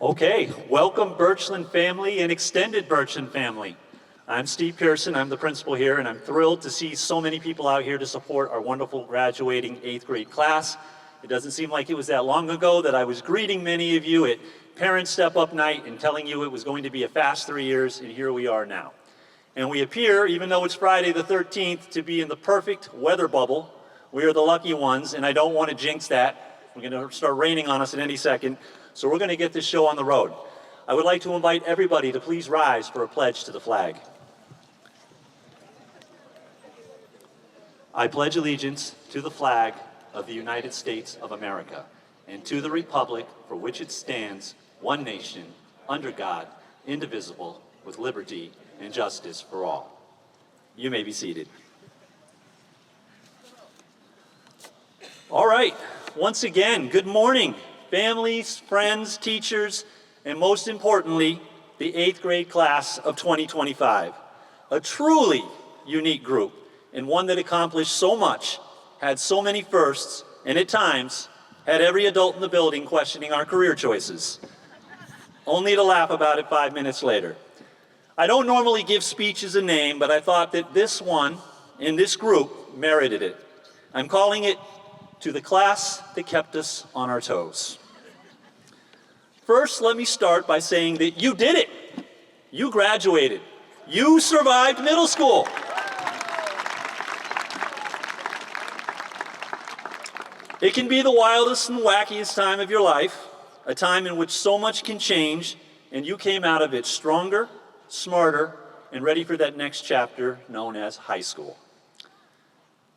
Okay, welcome Birchland family and extended Birchland family. I'm Steve Pearson, I'm the principal here, and I'm thrilled to see so many people out here to support our wonderful graduating 8th grade class. It doesn't seem like it was that long ago that I was greeting many of you at Parent Step Up Night and telling you it was going to be a fast 3 years, and here we are now. And we appear, even though it's Friday the 13th, to be in the perfect weather bubble. We are the lucky ones, and I don't want to jinx that. We're going to start raining on us at any second. So we're going to get this show on the road. I would like to invite everybody to please rise for a pledge to the flag. I pledge allegiance to the flag of the United States of America and to the republic for which it stands, one nation, under God, indivisible, with liberty and justice for all. You may be seated. All right, once again, good morning, families, friends, teachers, and most importantly, the 8th grade class of 2025. A truly unique group, and one that accomplished so much, had so many firsts, and at times, had every adult in the building questioning our career choices, only to laugh about it 5 minutes later. I don't normally give speeches a name, but I thought that this one, in this group, merited it. I'm calling it To the Class That Kept Us on Our Toes. First, let me start by saying that you did it. You graduated. You survived middle school. It can be the wildest and wackiest time of your life, a time in which so much can change, and you came out of it stronger, smarter, and ready for that next chapter known as high school.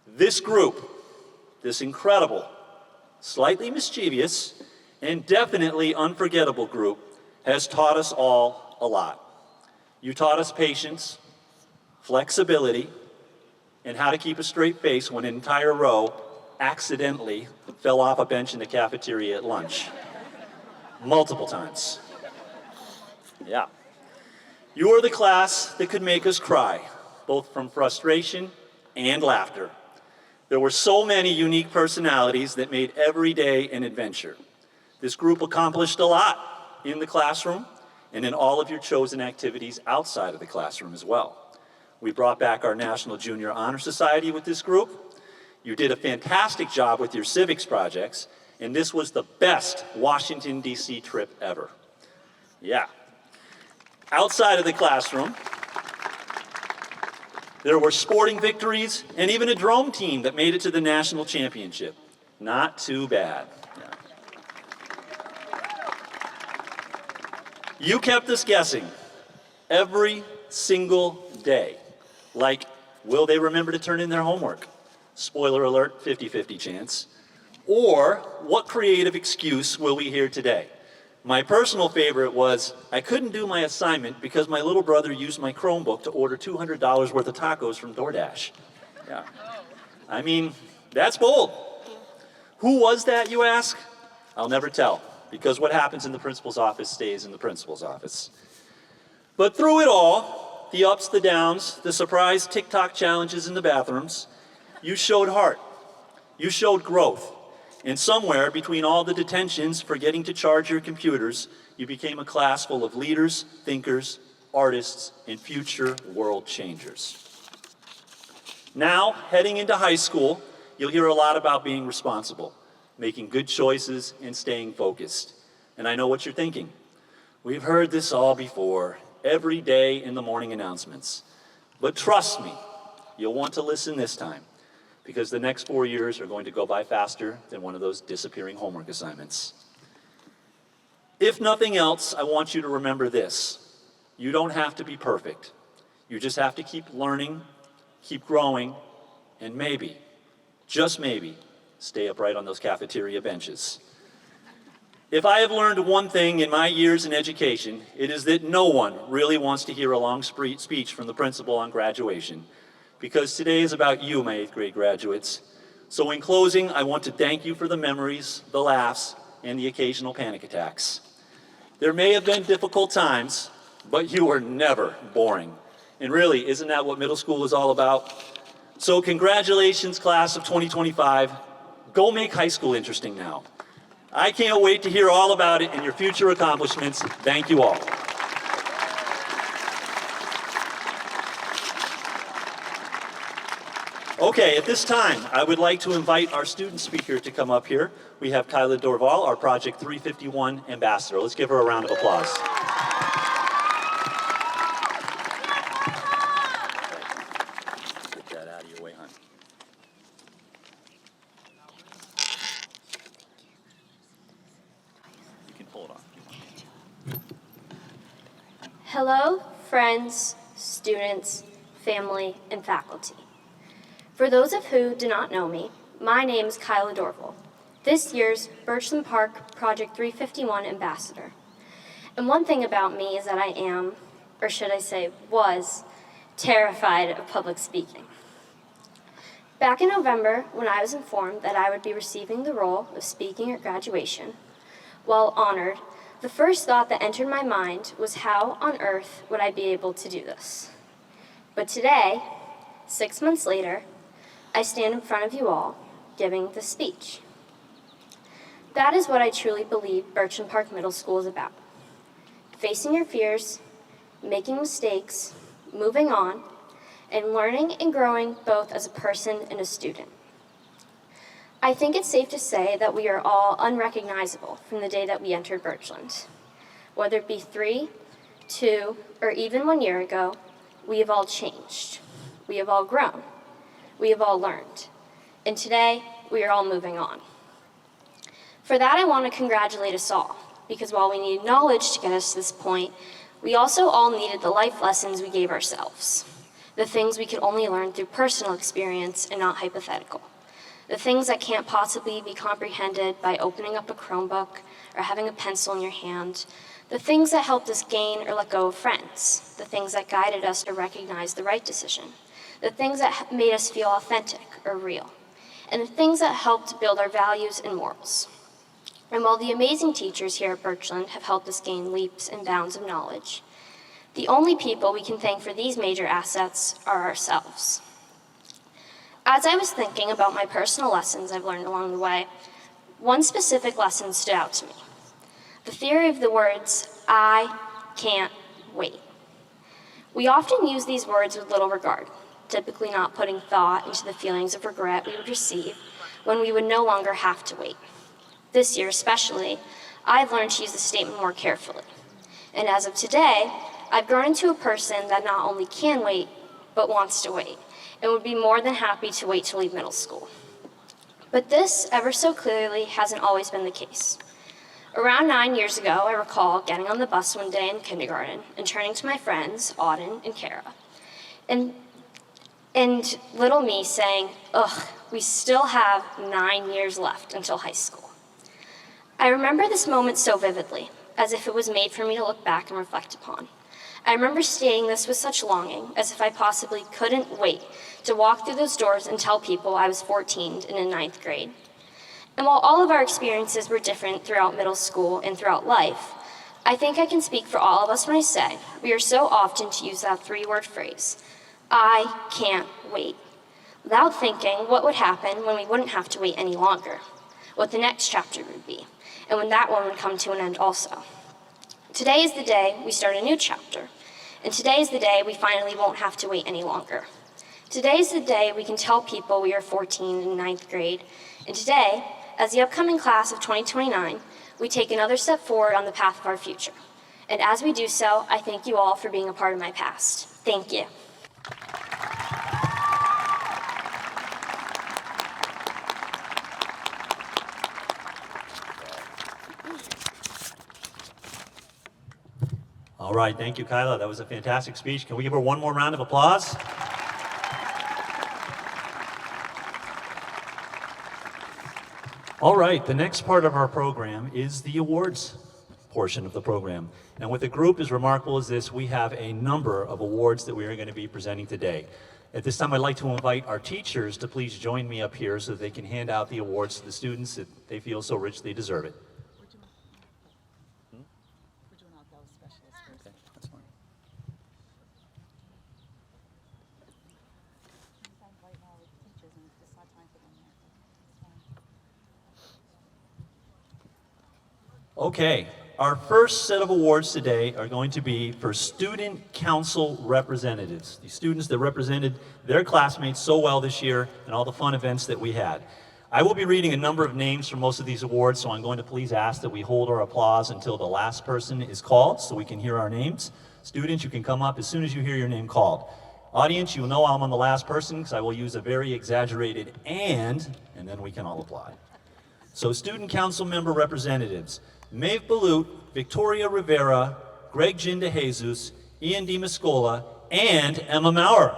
This group, this incredible, slightly mischievous, and definitely unforgettable group, has taught us all a lot. You taught us patience, flexibility, and how to keep a straight face when an entire row accidentally fell off a bench in the cafeteria at lunch. Multiple times. Yeah. You are the class that could make us cry, both from frustration and laughter. There were so many unique personalities that made every day an adventure. This group accomplished a lot in the classroom and in all of your chosen activities outside of the classroom as well. We brought back our National Junior Honor Society with this group. You did a fantastic job with your civics projects, and this was the best Washington, D.C. trip ever. Yeah. Outside of the classroom, there were sporting victories and even a drone team that made it to the national championship. Not too bad. Yeah. You kept us guessing every single day. Like, will they remember to turn in their homework? Spoiler alert, 50-50 chance. Or, what creative excuse will we hear today? My personal favorite was, I couldn't do my assignment because my little brother used my Chromebook to order $200 worth of tacos from DoorDash. Yeah. I mean, that's bold. Who was that, you ask? I'll never tell, because what happens in the principal's office stays in the principal's office. But through it all, the ups, the downs, the surprise TikTok challenges in the bathrooms, you showed heart. You showed growth. And somewhere between all the detentions forgetting to charge your computers, you became a class full of leaders, thinkers, artists, and future world changers. Now, heading into high school, you'll hear a lot about being responsible, making good choices, and staying focused. And I know what you're thinking. We've heard this all before, every day in the morning announcements. But trust me, you'll want to listen this time, because the next 4 years are going to go by faster than one of those disappearing homework assignments. If nothing else, I want you to remember this. You don't have to be perfect. You just have to keep learning, keep growing, and maybe, just maybe, stay upright on those cafeteria benches. If I have learned one thing in my years in education, it is that no one really wants to hear a long speech from the principal on graduation, because today is about you, my 8th grade graduates. So in closing, I want to thank you for the memories, the laughs, and the occasional panic attacks. There may have been difficult times, but you were never boring. And really, isn't that what middle school is all about? So congratulations, class of 2025. Go make high school interesting now. I can't wait to hear all about it and your future accomplishments. Thank you all. Okay, at this time, I would like to invite our student speaker to come up here. We have Kyla Dorval, our Project 351 ambassador. Let's give her a round of applause. Get that out of your way, hon. You can pull it off. Hello, friends, students, family, and faculty. For those of who do not know me, my name is Kyla Dorval, this year's Birchland Park Project 351 ambassador. And one thing about me is that I am, or should I say was, terrified of public speaking. Back in November, when I was informed that I would be receiving the role of speaking at graduation, while honored, the first thought that entered my mind was how on earth would I be able to do this? But today, 6 months later, I stand in front of you all, giving this speech. That is what I truly believe Birchland Park Middle School is about. Facing your fears, making mistakes, moving on, and learning and growing both as a person and a student. I think it's safe to say that we are all unrecognizable from the day that we entered Birchland. Whether it be 3, 2, or even 1 year ago, we have all changed. We have all grown. We have all learned. And today, we are all moving on. For that, I want to congratulate us all, because while we needed knowledge to get us to this point, we also all needed the life lessons we gave ourselves. The things we could only learn through personal experience and not hypothetical. The things that can't possibly be comprehended by opening up a Chromebook or having a pencil in your hand. The things that helped us gain or let go of friends. The things that guided us to recognize the right decision. The things that made us feel authentic or real. And the things that helped build our values and morals. And while the amazing teachers here at Birchland have helped us gain leaps and bounds of knowledge, the only people we can thank for these major assets are ourselves. As I was thinking about my personal lessons I've learned along the way, one specific lesson stood out to me. The theory of the words, "I can't wait." We often use these words with little regard, typically not putting thought into the feelings of regret we would receive when we would no longer have to wait. This year especially, I've learned to use the statement more carefully. And as of today, I've grown into a person that not only can wait, but wants to wait, and would be more than happy to wait to leave middle school. But this, ever so clearly, hasn't always been the case. Around 9 years ago, I recall getting on the bus one day in kindergarten and turning to my friends, Auden and Kara, and little me saying, "Ugh, we still have 9 years left until high school." I remember this moment so vividly, as if it was made for me to look back and reflect upon. I remember stating this with such longing, as if I possibly couldn't wait to walk through those doors and tell people I was 14 and in 9th grade. And while all of our experiences were different throughout middle school and throughout life, I think I can speak for all of us when I say we are so often to use that 3-word phrase, "I can't wait," without thinking what would happen when we wouldn't have to wait any longer, what the next chapter would be, and when that one would come to an end also. Today is the day we start a new chapter, and today is the day we finally won't have to wait any longer. Today is the day we can tell people we are 14 in 9th grade, and today, as the upcoming class of 2029, we take another step forward on the path of our future. And as we do so, I thank you all for being a part of my past. Thank you. All right, thank you, Kyla. That was a fantastic speech. Can we give her one more round of applause? All right, the next part of our program is the awards portion of the program. And with a group as remarkable as this, we have a number of awards that we are going to be presenting today. At this time, I'd like to invite our teachers to please join me up here so they can hand out the awards to the students that they feel so richly deserve it. Okay, our first set of awards today are going to be for student council representatives, the students that represented their classmates so well this year and all the fun events that we had. I will be reading a number of names for most of these awards, so I'm going to please ask that we hold our applause until the last person is called so we can hear our names. Students, you can come up as soon as you hear your name called. Audience, you'll know I'm on the last person because I will use a very exaggerated and then we can all applaud. So student council member representatives, Maeve Balut, Victoria Rivera, Greg Ginda Jesus, Ian DiMascola, and Emma Maurer.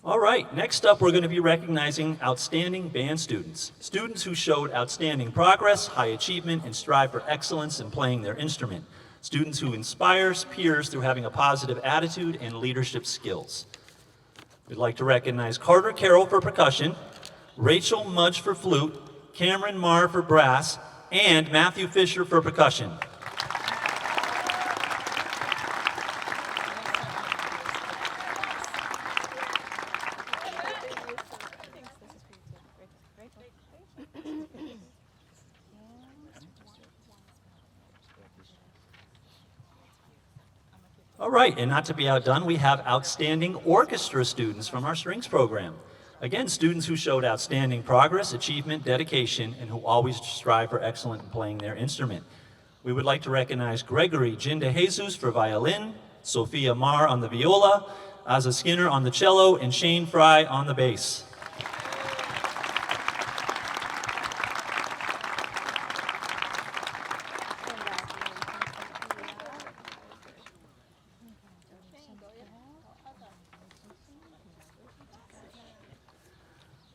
All right, next up we're going to be recognizing outstanding band students. Students who showed outstanding progress, high achievement, and strive for excellence in playing their instrument. Students who inspire peers through having a positive attitude and leadership skills. We'd like to recognize Carter Carroll for percussion, Rachel Mudge for flute, Cameron Marr for brass, and Matthew Fisher for percussion. All right, and not to be outdone, we have outstanding orchestra students from our strings program. Again, students who showed outstanding progress, achievement, dedication, and who always strive for excellence in playing their instrument. We would like to recognize Gregory Jinda Jesus for violin, Sophia Marr on the viola, Aza Skinner on the cello, and Shane Fry on the bass.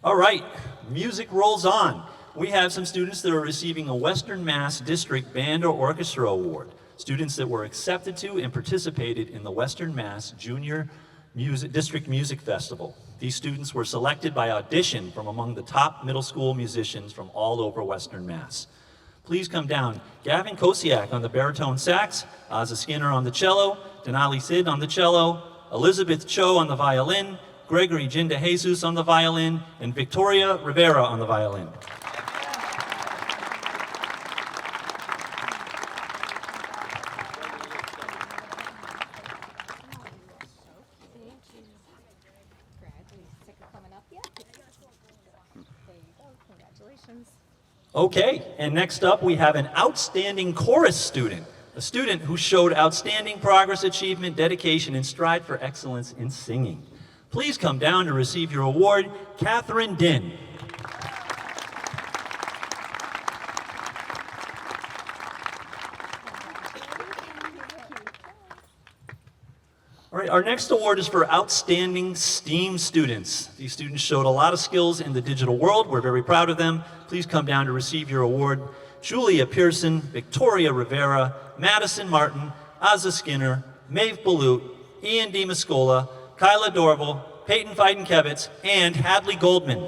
All right, music rolls on. We have some students that are receiving a Western Mass District Band or Orchestra Award. Students that were accepted to and participated in the Western Mass Junior District Music Festival. These students were selected by audition from among the top middle school musicians from all over Western Mass. Please come down. Gavin Kosiak on the baritone sax, Aza Skinner on the cello, Denali Sid on the cello, Elizabeth Cho on the violin, Gregory Jinda Jesus on the violin, and Victoria Rivera on the violin. Okay, and next up we have an outstanding chorus student, a student who showed outstanding progress, achievement, dedication, and strive for excellence in singing. Please come down to receive your award, Catherine Din. All right, our next award is for outstanding STEAM students. These students showed a lot of skills in the digital world. We're very proud of them. Please come down to receive your award. Julia Pearson, Victoria Rivera, Madison Martin, Aza Skinner, Maeve Balut, Ian DiMascola, Kyla Dorval, Peyton Feidenkevitz, and Hadley Goldman.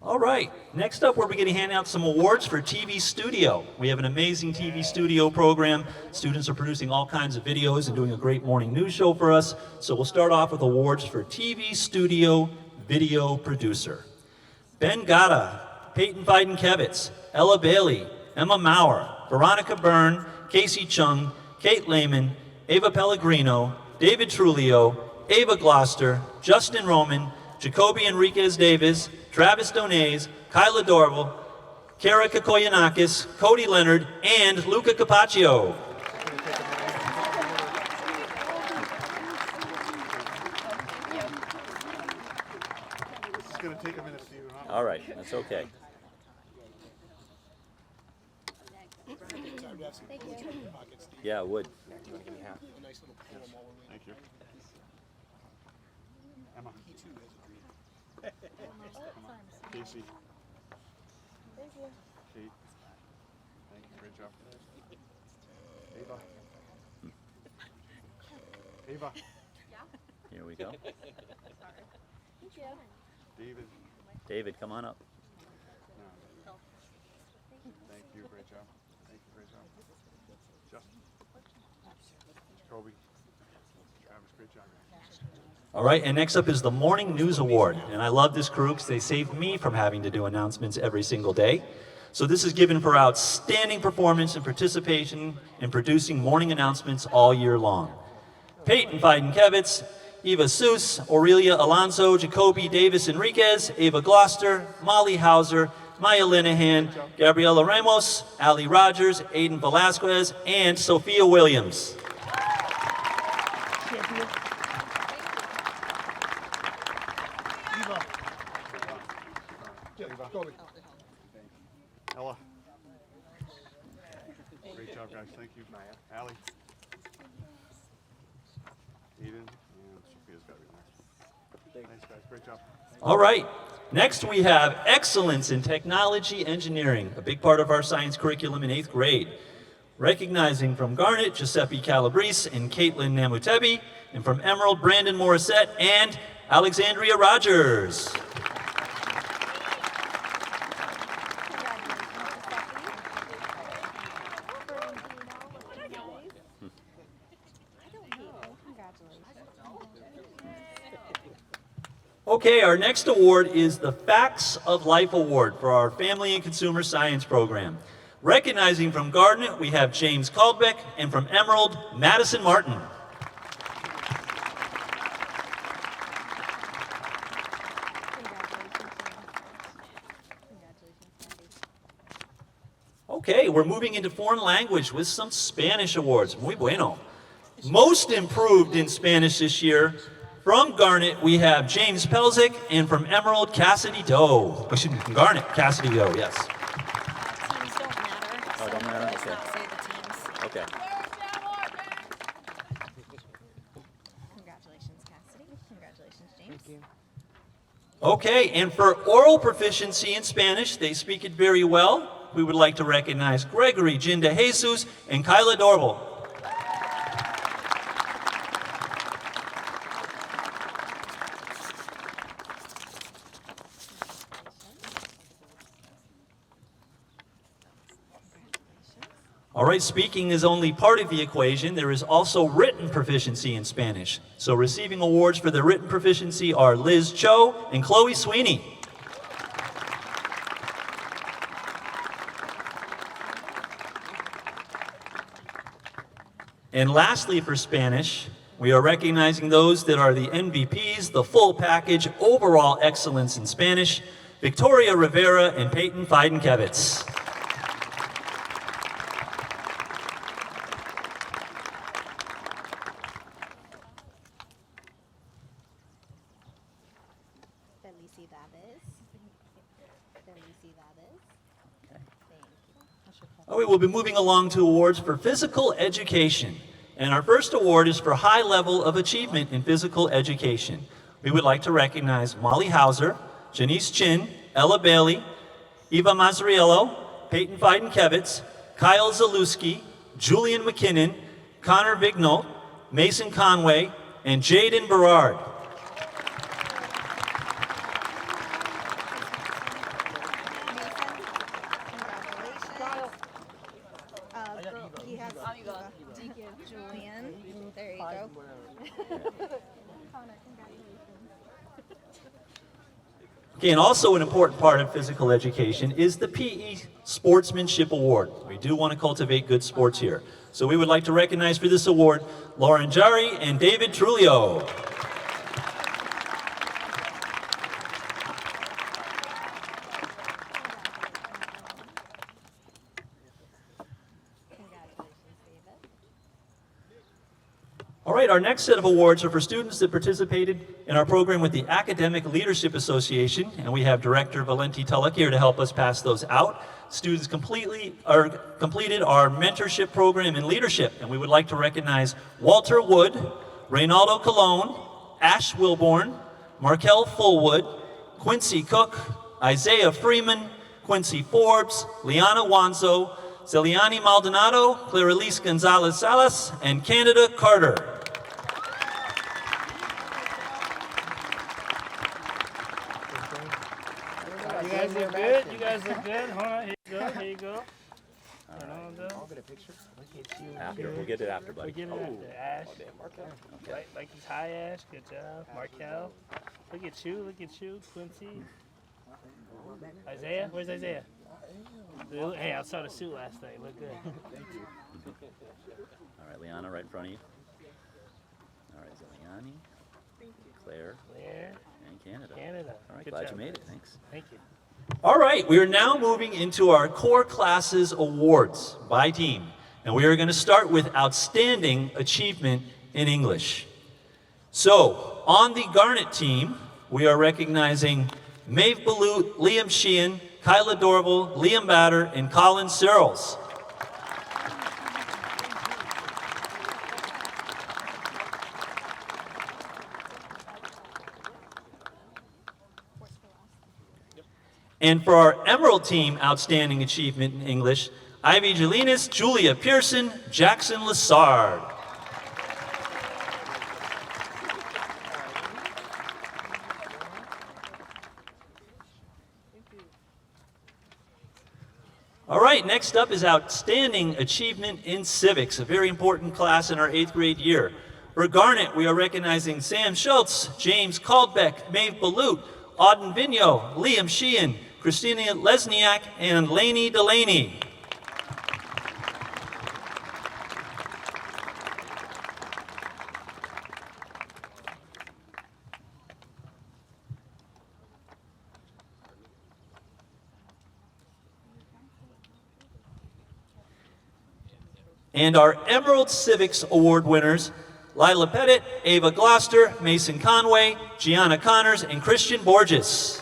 All right, next up we're going to hand out some awards for TV Studio. We have an amazing TV Studio program. Students are producing all kinds of videos and doing a great morning news show for us. So we'll start off with awards for TV Studio Video Producer. Ben Gata, Peyton Feidenkevitz, Ella Bailey, Emma Maurer, Veronica Byrne, Casey Chung, Kate Lehman, Ava Pellegrino, David Trulio, Ava Gloucester, Justin Roman, Jacoby Enriquez Davis, Travis Donays, Kyla Dorval, Kara Kakoyanakis, Cody Leonard, and Luca Capaccio. It's going to take a minute to do. All right, that's okay. Yeah, it would. Thank you. Emma. Casey. Thank you. Kate. Thank you. Great job. Ava. Ava. Here we go. Thank you. David. David, come on up. Thank you. Great job. Thank you. Great job. Justin. Kobe. Travis, great job. All right, and next up is the Morning News Award. And I love this crew because they save me from having to do announcements every single day. So this is given for outstanding performance and participation in producing morning announcements all year long. Peyton Feidenkevitz, Eva Seuss, Aurelia Alonso, Jacoby Davis Enriquez, Ava Gloucester, Molly Hauser, Maya Linehan, Gabriela Ramos, Ali Rogers, Aiden Velasquez, and Sophia Williams. Ella. Great job, guys. Thank you. Maya. Allie. Eden. And Sophia's got to be next. Thanks, guys. Great job. All right. Next, we have Excellence in Technology Engineering, a big part of our science curriculum in 8th grade. Recognizing from Garnet, Giuseppe Calabrese and Caitlin Namutebi, and from Emerald, Brandon Morissette and Alexandria Rogers. Okay, our next award is the Facts of Life Award for our Family and Consumer Science program. Recognizing from Garnet, we have James Caldbeck, and from Emerald, Madison Martin. Okay, we're moving into foreign language with some Spanish awards. Muy bueno. Most improved in Spanish this year. From Garnet, we have James Pelzick, and from Emerald, Cassidy Doe. Excuse me, from Garnet, Cassidy Doe, yes. Teams don't matter. Oh, don't matter? Let's Okay. not say the teams. Okay. Congratulations, Cassidy. Congratulations, James. Okay, and for oral proficiency in Spanish, they speak it very well. We would like to recognize Gregory Jinda Jesus and Kyla Dorval. All right, speaking is only part of the equation. There is also written proficiency in Spanish. So receiving awards for their written proficiency are Liz Cho and Chloe Sweeney. And lastly, for Spanish, we are recognizing those that are the MVPs, the full package, overall excellence in Spanish, Victoria Rivera and Peyton Feidenkevitz. Felicidades. Felicidades. Thank you. Oh, we will be moving along to awards for physical education. And our first award is for high level of achievement in physical education. We would like to recognize Molly Hauser, Janice Chin, Ella Bailey, Eva Mazzariello, Peyton Feidenkevitz, Kyle Zalewski, Julian McKinnon, Connor Vignot, Mason Conway, and Jaden Berard. He has Julian. There you go. Connor, congratulations. Okay, and also an important part of physical education is the PE Sportsmanship Award. We do want to cultivate good sports here. So we would like to recognize for this award Lauren Jari and David Trulio. All right, our next set of awards are for students that participated in our program with the Academic Leadership Association, and we have Director Valenti Tulloch here to help us pass those out. Students completed our mentorship program in leadership, and we would like to recognize Walter Wood, Reynaldo Colon, Ash Wilborn, Markel Fullwood, Quincy Cook, Isaiah Freeman, Quincy Forbes, Liana Wanzo, Celiani Maldonado, Clarice Gonzalez Salas, and Canada Carter. You guys look good. You guys look good. Hold on. Here you go. Here you go. I'll get a picture. After. We'll get it after, buddy. We're getting after Ash. Right, like it's high, Ash. Good job. Markel. Look at you. Look at you. Quincy. Isaiah. Where's Isaiah? Hey, I saw the suit last night. Look good. All right, Liana, right in front of you. All right, Ziliani, Claire, Claire, and Canada. Canada. All right, Good glad job, you made it. guys. Thanks. Thank you. All right, we are now moving into our core classes awards by team. And we are going to start with Outstanding Achievement in English. So, on the Garnet team, we are recognizing Maeve Balut, Liam Sheehan, Kyla Dorval, Liam Batter, and Colin Searles. And for our Emerald team, Outstanding Achievement in English, Ivy Jelinas, Julia Pearson, Jackson Lassard. All right, next up is Outstanding Achievement in Civics, a very important class in our 8th grade year. For Garnet, we are recognizing Sam Schultz, James Caldbeck, Maeve Balut, Auden Vigneault, Liam Sheehan, Christina Lesniak, and Lainey Delaney. And our Emerald Civics Award winners, Lila Pettit, Ava Gloucester, Mason Conway, Gianna Connors, and Christian Borges.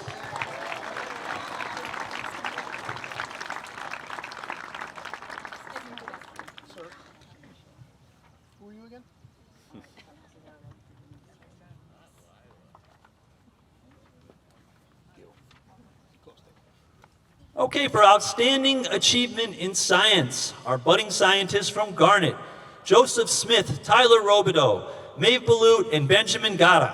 Who are you again? Okay, for Outstanding Achievement in Science, our budding scientists from Garnet, Joseph Smith, Tyler Robideau, Maeve Balut, and Benjamin Gatta.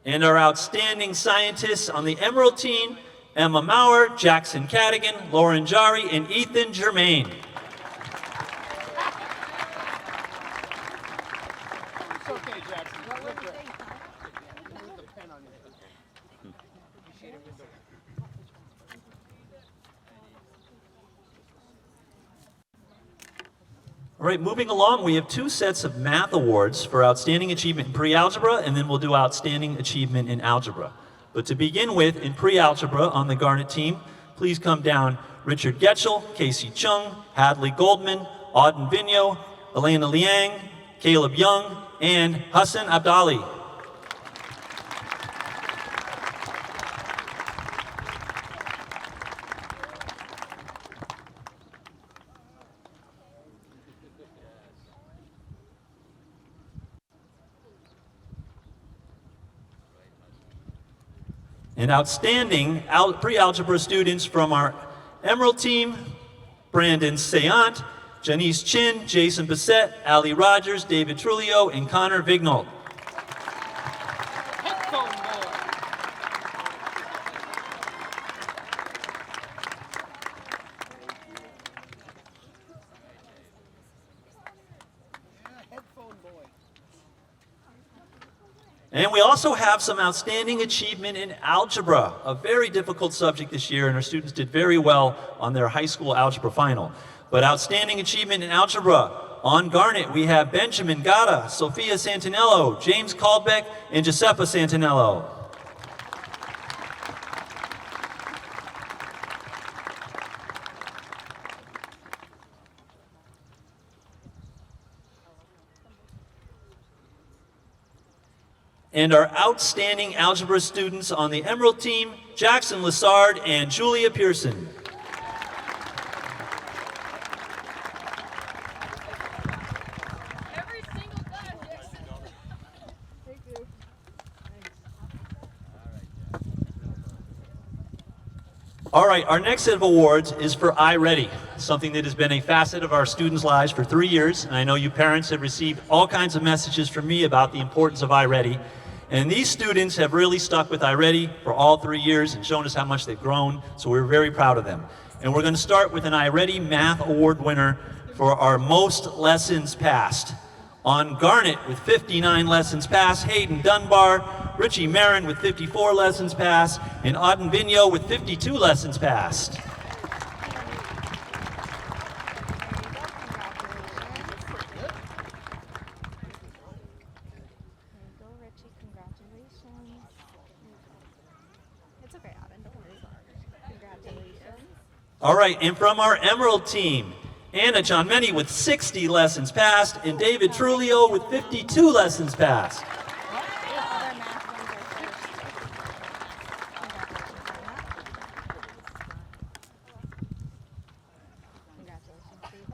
And our outstanding scientists on the Emerald team, Emma Maurer, Jackson Cadigan, Lauren Jari, and Ethan Germain. It's okay, Jackson. Look there. With the pen on your All right, moving along, we have 2 sets of math awards for Outstanding Achievement in Pre-Algebra, and then we'll do Outstanding Achievement in Algebra. But to begin with, in Pre-Algebra on the Garnet team, please come down Richard Getchell, Casey Chung, Hadley Goldman, Auden Vigneault, Elena Liang, Caleb Young, and Hassan Abdali. And outstanding pre-algebra students from our Emerald team, Brandon Sayant, Janice Chin, Jason Bissett, Ali Rogers, David Trulio, and Connor Vignold. headphone boy. Yeah, headphone boy. And we also have some outstanding achievement in algebra, a very difficult subject this year, and our students did very well on their high school algebra final. But outstanding achievement in algebra, on Garnet, we have Benjamin Gatta, Sophia Santinello, James Caldbeck, and Giuseppa Santinello. And our outstanding algebra students on the Emerald team, Jackson Lassard and Julia Pearson. Every single time, Jackson. Thank you. All right, our next set of awards is for iReady, something that has been a facet of our students' lives for 3 years. And I know you parents have received all kinds of messages from me about the importance of iReady. And these students have really stuck with iReady for all 3 years and shown us how much they've grown, so we're very proud of them. And we're going to start with an iReady Math Award winner for our most lessons passed. On Garnet with 59 lessons passed, Hayden Dunbar, Richie Marin with 54 lessons passed, and Auden Vigneault with 52 lessons passed. Go, Richie. Congratulations. It's okay, Auden. Don't worry. Congratulations. All right, and from our Emerald team, Anna Johnmany with 60 lessons passed, and David Trulio with 52 lessons passed. The other math ones are first. Congratulations, David.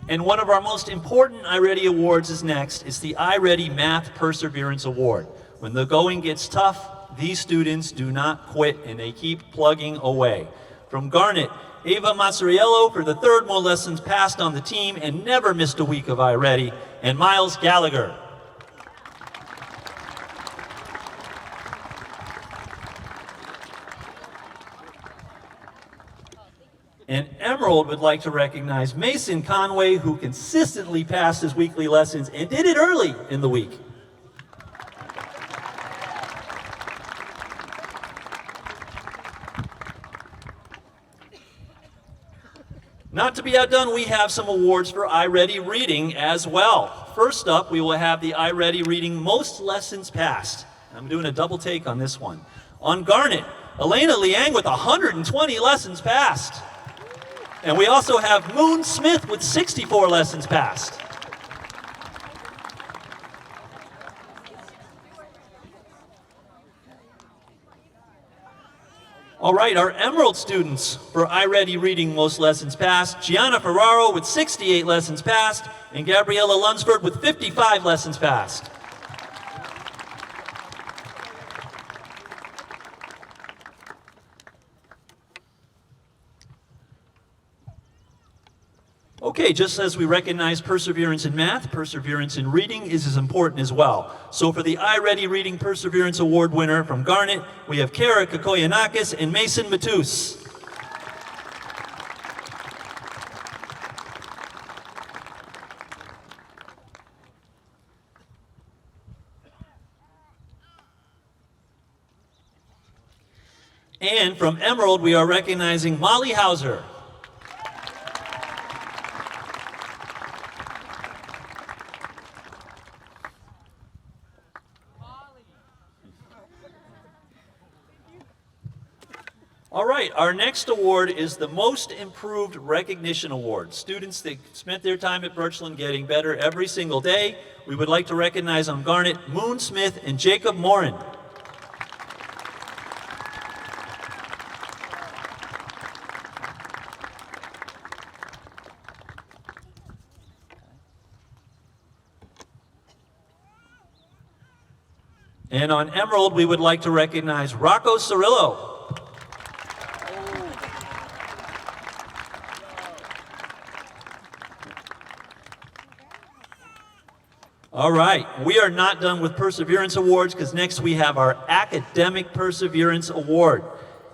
And one of our most important iReady awards is next. It's the iReady Math Perseverance Award. When the going gets tough, these students do not quit and they keep plugging away. From Garnet, Ava Mazzariello for the third most lessons passed on the team and never missed a week of iReady, and Miles Gallagher. And Emerald would like to recognize Mason Conway, who consistently passed his weekly lessons and did it early in the week. Not to be outdone, we have some awards for iReady Reading as well. First up, we will have the iReady Reading Most Lessons Passed. I'm doing a double take on this one. On Garnet, Elena Liang with 120 lessons passed. And we also have Moon Smith with 64 lessons passed. All right, our Emerald students for iReady Reading Most Lessons Passed, Gianna Ferraro with 68 lessons passed, and Gabriella Lunsford with 55 lessons passed. Okay, just as we recognize perseverance in math, perseverance in reading is as important as well. So for the iReady Reading Perseverance Award winner from Garnet, we have Kara Kokoyanakis and Mason Matus. And from Emerald, we are recognizing Molly Hauser. All right, our next award is the Most Improved Recognition Award. Students that spent their time at Birchland getting better every single day. We would like to recognize on Garnet, Moon Smith and Jacob Morin. And on Emerald, we would like to recognize Rocco Cirillo. All right, we are not done with Perseverance Awards because next we have our Academic Perseverance Award.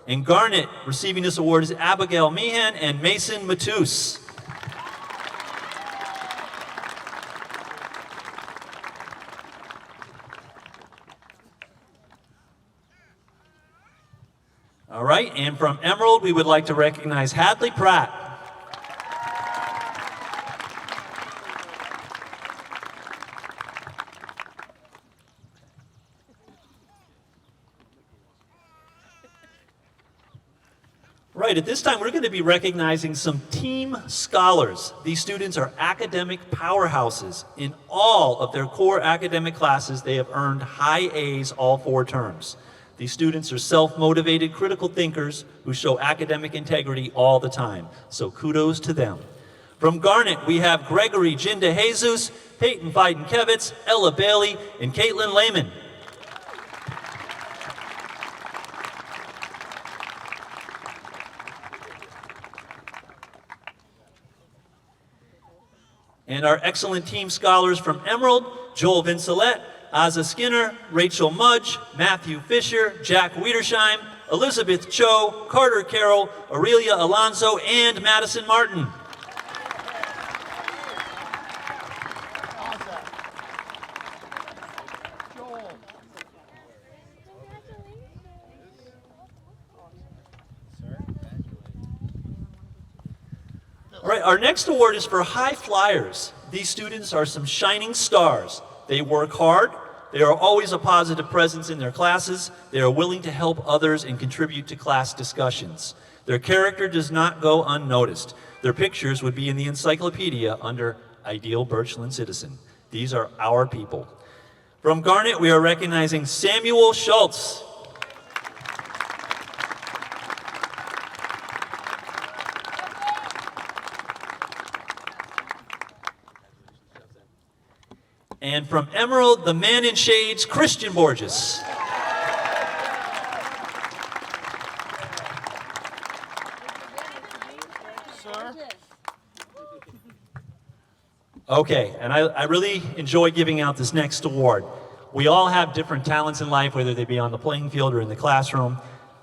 In Garnet, receiving this award is Abigail Meehan and Mason Matus. All right, and from Emerald, we would like to recognize Hadley Pratt. Right, at this time we're going to be recognizing some team scholars. These students are academic powerhouses. In all of their core academic classes, they have earned high A's all 4 terms. These students are self-motivated, critical thinkers who show academic integrity all the time. So kudos to them. From Garnet, we have Gregory Jinda Jesus, Peyton Fiden-Kevitz, Ella Bailey, and Caitlin Lehman. And our excellent team scholars from Emerald, Joel Vincelette, Aza Skinner, Rachel Mudge, Matthew Fisher, Jack Wiedersheim, Elizabeth Cho, Carter Carroll, Aurelia Alonso, and Madison Martin. All right, our next award is for high flyers. These students are some shining stars. They work hard. They are always a positive presence in their classes. They are willing to help others and contribute to class discussions. Their character does not go unnoticed. Their pictures would be in the encyclopedia under Ideal Birchland Citizen. These are our people. From Garnet, we are recognizing Samuel Schultz. And from Emerald, the man in shades, Christian Borges. Okay, and I really enjoy giving out this next award. We all have different talents in life, whether they be on the playing field or in the classroom,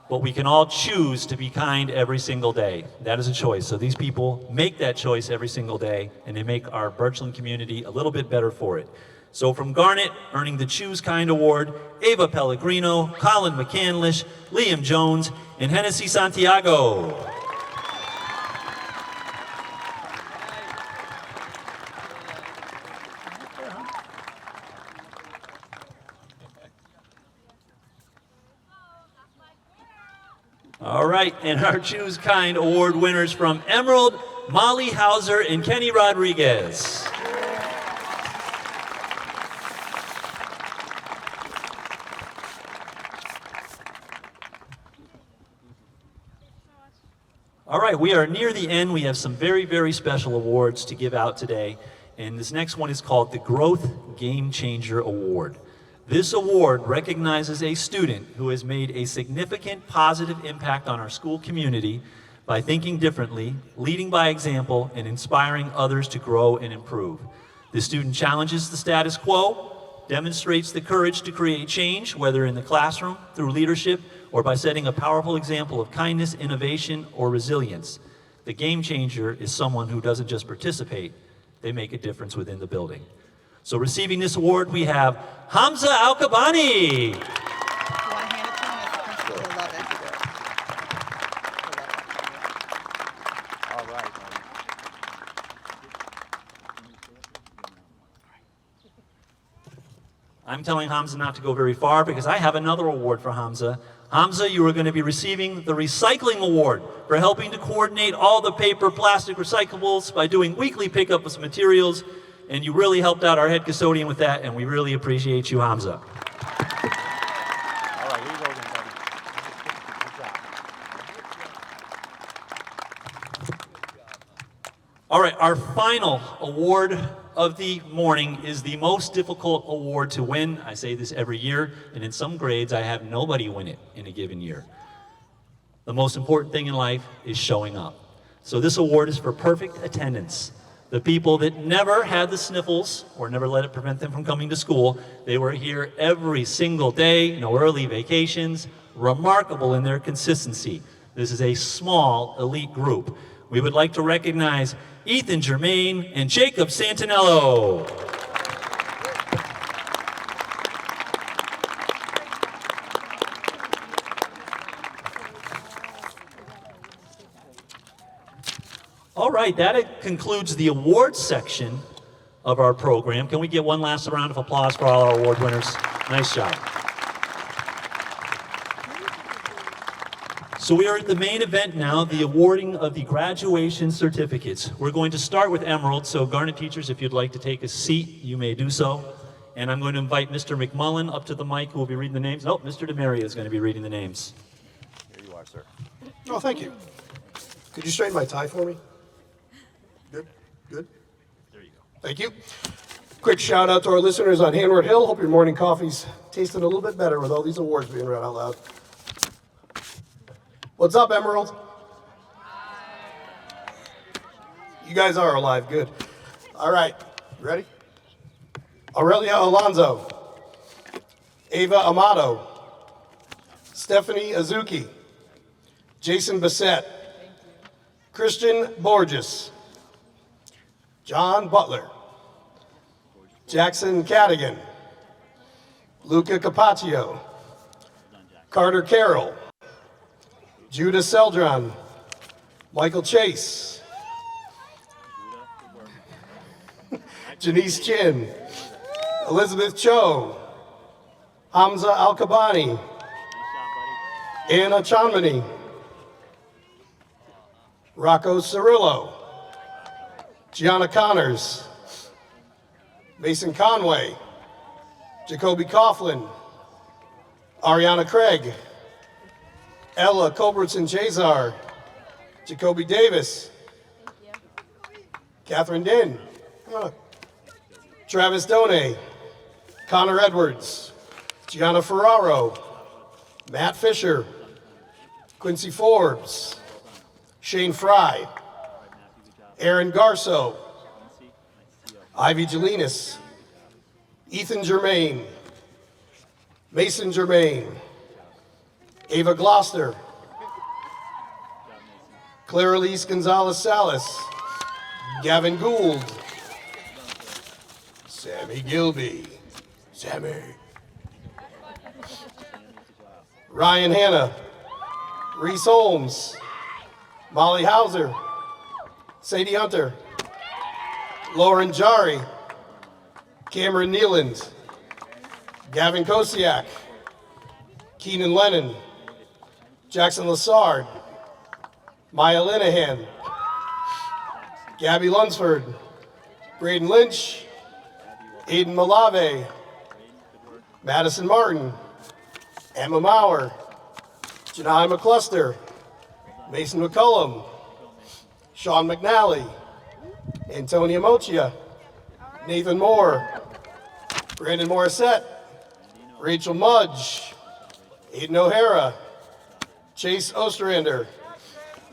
but we can all choose to be kind every single day. That is a choice. So these people make that choice every single day, and they make our Birchland community a little bit better for it. So from Garnet, earning the Choose Kind Award, Ava Pellegrino, Colin McCandlish, Liam Jones, and Hennessy Santiago. All right, and our Choose Kind Award winners from Emerald, Molly Hauser and Kenny Rodriguez. All right, we are near the end. We have some very, very special awards to give out today. And this next one is called the Growth Game Changer Award. This award recognizes a student who has made a significant positive impact on our school community by thinking differently, leading by example, and inspiring others to grow and improve. The student challenges the status quo, demonstrates the courage to create change, whether in the classroom, through leadership, or by setting a powerful example of kindness, innovation, or resilience. The game changer is someone who doesn't just participate, they make a difference within the building. So receiving this award, we have Hamza Al-Kabani. You want to hand it to him as the principal? He'll love it. All right. I'm telling Hamza not to go very far because I have another award for Hamza. Hamza, you are going to be receiving the Recycling Award for helping to coordinate all the paper, plastic, recyclables by doing weekly pickup of some materials, and you really helped out our head custodian with that, and we really appreciate you, Hamza. All right, here you go then, buddy. Good job. All right, our final award of the morning is the most difficult award to win. I say this every year, and in some grades, I have nobody win it in a given year. The most important thing in life is showing up. So this award is for perfect attendance. The people that never had the sniffles or never let it prevent them from coming to school, they were here every single day, no early vacations, remarkable in their consistency. This is a small elite group. We would like to recognize Ethan Germain and Jacob Santinello. All right, that concludes the awards section of our program. Can we get one last round of applause for all our award winners? Nice job. So we are at the main event now, the awarding of the graduation certificates. We're going to start with Emerald, so Garnet teachers, if you'd like to take a seat, you may do so. And I'm going to invite Mr. McMullen up to the mic, who will be reading the names. Oh, Mr. DeMaria is going to be reading the names. Here you are, sir. Oh, thank you. Could you straighten my tie for me? Good, good. There you go. Thank you. Quick shout out to our listeners on Handward Hill. Hope your morning coffee's tasting a little bit better with all these awards being read out loud. What's up, Emerald? You guys are alive, good. All right, you ready? Aurelia Alonzo, Ava Amato, Stephanie Azuki, Jason Bissett, Christian Borges, John Butler, Jackson Cadigan, Luca Capaccio, Carter Carroll, Judah Seldron, Michael Chase, Janice Chin, Elizabeth Cho, Hamza Al-Kabani, Anna Chanmani, Rocco Cirillo, Gianna Connors, Mason Conway, Jacoby Coughlin, Ariana Craig, Ella Culbertson-Chazar, Jacoby Davis, Catherine Din, Travis Donay, Connor Edwards, Gianna Ferraro, Matt Fisher, Quincy Forbes, Shane Fry, Aaron Garso, Ivy Jelinas, Ethan Germain, Mason Germain, Ava Gloucester, Clara Elise Gonzalez Salas, Gavin Gould, Sammy Gilby, Sammy, Ryan Hanna, Reese Holmes, Molly Hauser, Sadie Hunter, Lauren Jari, Cameron Nealand, Gavin Kosiak, Keenan Lennon, Jackson Lassard, Maya Linehan, Gabby Lunsford, Braden Lynch, Aiden Malave, Madison Martin, Emma Maurer, Janai McCluster, Mason McCullum, Sean McNally, Antonia Mochia, Nathan Moore, Brandon Morissette, Rachel Mudge, Aiden O'Hara, Chase Ostrander,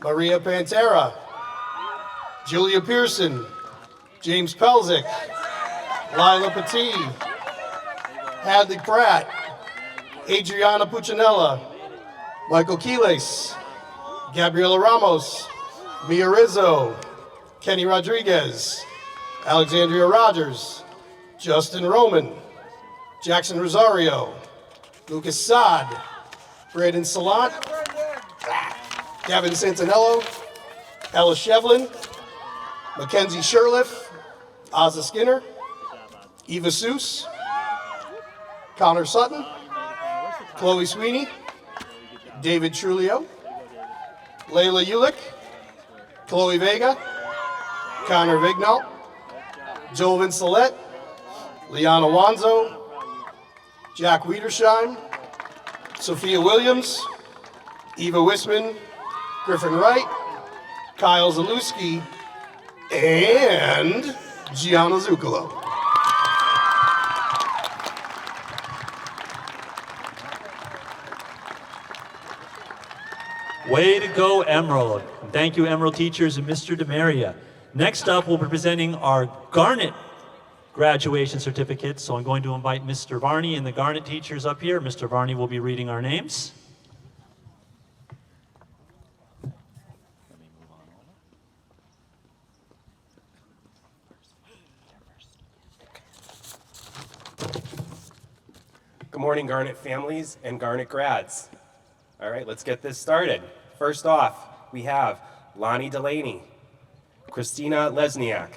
Maria Pantera, Julia Pearson, James Pelzick, Lila Petit, Hadley Pratt, Adriana Puccinella, Michael Quiles, Gabriela Ramos, Mia Rizzo, Kenny Rodriguez, Alexandria Rogers, Justin Roman, Jackson Rosario, Lucas Saad, Braden Salant, Gavin Santinello, Ella Shevlin, Mackenzie Sherliff, Ozza Skinner, Eva Seuss, Connor Sutton, Chloe Sweeney, David Trulio, Layla Ulick, Chloe Vega, Connor Vignal, Joel Vincelette, Liana Wanzo, Jack Wiedersheim, Sophia Williams, Eva Wisman, Griffin Wright, Kyle Zalewski, and Gianna Zuccolo. Way to go, Emerald. Thank you, Emerald teachers and Mr. DeMaria. Next up, we'll be presenting our Garnet graduation certificates. So I'm going to invite Mr. Varney and the Garnet teachers up here. Mr. Varney will be reading our names. Good morning, Garnet families and Garnet grads. All right, let's get this started. First off, we have Lonnie Delaney, Christina Lesniak,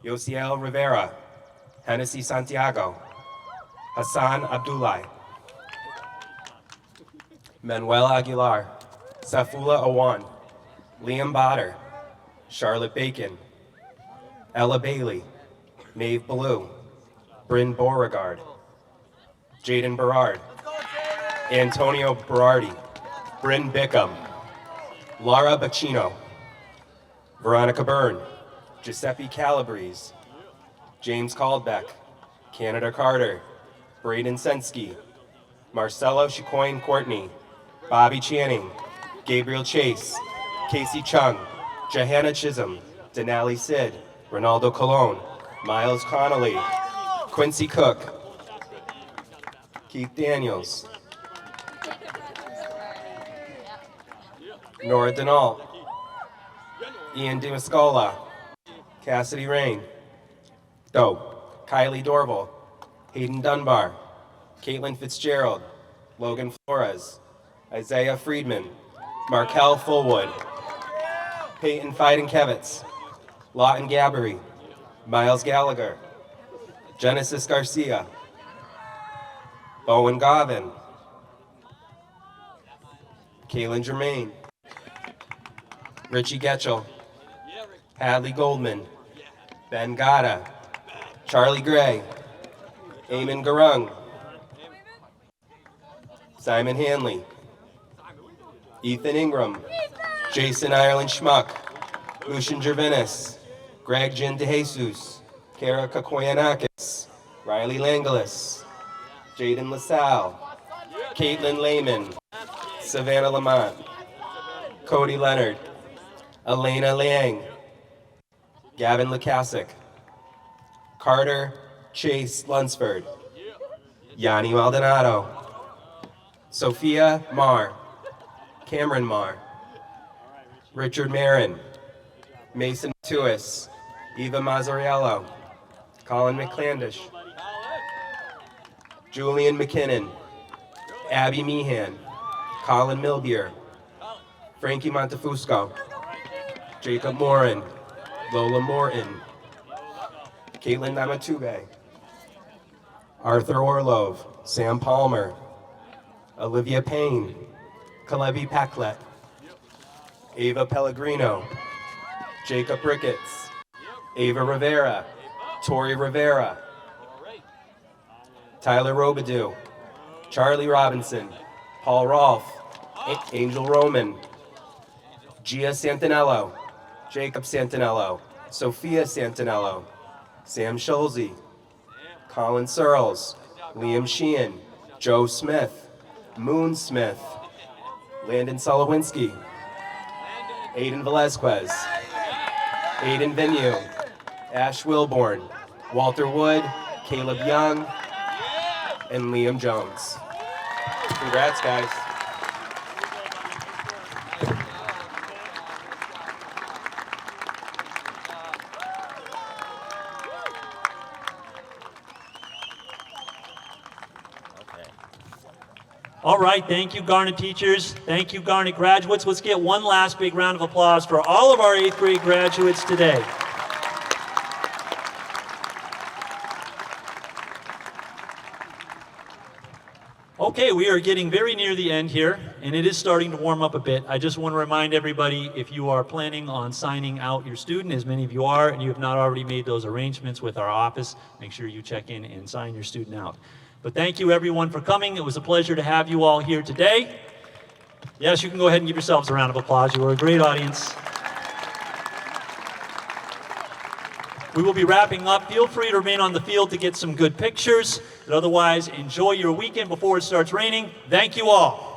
Yosiel Rivera, Hennessy Santiago, Hassan Abdullah, Manuel Aguilar, Safula Awan, Liam Botter, Charlotte Bacon, Ella Bailey, Maeve Ballou, Bryn Beauregard, Jaden Berard, Antonio Berardi, Bryn Bickham, Laura Bacchino, Veronica Byrne, Giuseppe Calabrese, James Caldbeck, Canada Carter, Braden Sensky, Marcelo Chicoine Courtney, Bobby Channing, Gabriel Chase, Casey Chung, Johanna Chisholm, Denali Sid, Ronaldo Colon, Miles Connolly, Quincy Cook, Keith Daniels, Nora Denault, Ian DiMascola, Cassidy Rain, Kylie Dorval, Hayden Dunbar, Caitlin Fitzgerald, Logan Flores, Isaiah Friedman, Markel Fullwood, Peyton Feidenkevitz, Lawton Gabbery, Miles Gallagher, Genesis Garcia, Bowen Govin, Kaylin Germain, Richie Getchell, Hadley Goldman, Ben Gata, Charlie Gray, Eamon Garung, Simon Hanley, Ethan Ingram, Jason Ireland Schmuck, Lucian Gervinis, Greg Jin DeJesus, Kara Kakoyanakis, Riley Langelis, Jaden LaSalle, Caitlin Lehman, Savannah Lamont, Cody Leonard, Elena Liang, Gavin Lukasic, Carter Chase Lunsford, Yanni Maldonado, Sophia Marr, Cameron Marr, Richard Marin, Mason Tuis, Eva Mazzariello, Colin McClandish, Julian McKinnon, Abby Meehan, Colin Milbier, Frankie Montefusco, Jacob Morin, Lola Morton, Caitlin Namatube, Arthur Orlove, Sam Palmer, Olivia Payne, Kalevi Packlet, Ava Pellegrino, Jacob Ricketts, Ava Rivera, Tori Rivera, Tyler Robidoux, Charlie Robinson, Paul Rolfe, Angel Roman, Gia Santinello, Jacob Santinello, Sophia Santinello, Sam Schulze, Colin Searles, Liam Sheehan, Joe Smith, Moon Smith, Landon Solowinski, Aiden Velazquez, Aiden Vignew, Ash Wilborn, Walter Wood, Caleb Young, and Liam Jones. Congrats, guys. All right, thank you, Garnet teachers. Thank you, Garnet graduates. Let's get one last big round of applause for all of our 8th grade graduates today. Okay, we are getting very near the end here, and it is starting to warm up a bit. I just want to remind everybody, if you are planning on signing out your student, as many of you are, and you have not already made those arrangements with our office, make sure you check in and sign your student out. But thank you everyone for coming. It was a pleasure to have you all here today. Yes, you can go ahead and give yourselves a round of applause. You were a great audience. We will be wrapping up. Feel free to remain on the field to get some good pictures. But otherwise, enjoy your weekend before it starts raining. Thank you all.